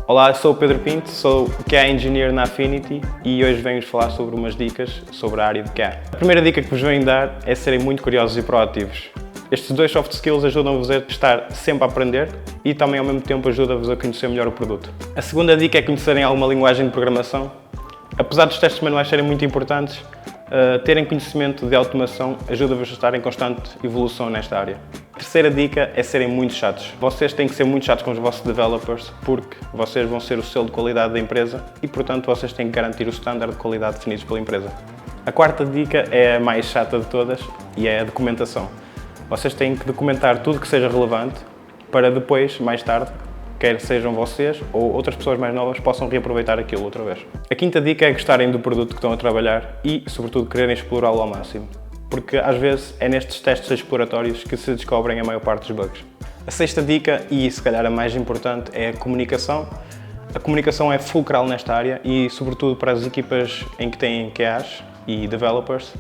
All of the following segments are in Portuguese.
Olá, sou o Pedro Pinto, sou QA Engineer na Affinity e hoje venho-vos falar sobre umas dicas sobre a área de QA. A primeira dica que vos venho dar é serem muito curiosos e proativos. Estes dois soft skills ajudam-vos a estar sempre a aprender e também ao mesmo tempo ajudam-vos a conhecer melhor o produto. A segunda dica é conhecerem alguma linguagem de programação. Apesar dos testes manuais serem muito importantes, terem conhecimento de automação ajuda-vos a estar em constante evolução nesta área. A terceira dica é serem muito chatos. Vocês têm que ser muito chatos com os vossos developers porque vocês vão ser o selo de qualidade da empresa e, portanto, vocês têm que garantir o standard de qualidade definidos pela empresa. A quarta dica é a mais chata de todas e é a documentação. Vocês têm que documentar tudo que seja relevante para depois, mais tarde, quer sejam vocês ou outras pessoas mais novas, possam reaproveitar aquilo outra vez. A quinta dica é gostarem do produto que estão a trabalhar e, sobretudo, quererem explorá-lo ao máximo. Porque, às vezes, é nestes testes exploratórios que se descobrem a maior parte dos bugs. A sexta dica, e se calhar a mais importante, é a comunicação. A comunicação é fulcral nesta área e, sobretudo, para as equipas em que têm QAs e developers,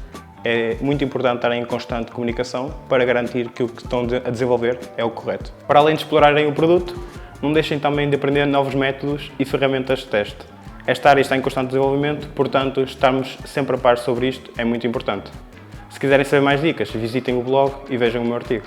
é muito importante estarem em constante comunicação para garantir que o que estão a desenvolver é o correto. Para além de explorarem o produto, não deixem também de aprender novos métodos e ferramentas de teste. Esta área está em constante desenvolvimento, portanto, estarmos sempre a par sobre isto é muito importante. Se quiserem saber mais dicas, visitem o blog e vejam o meu artigo.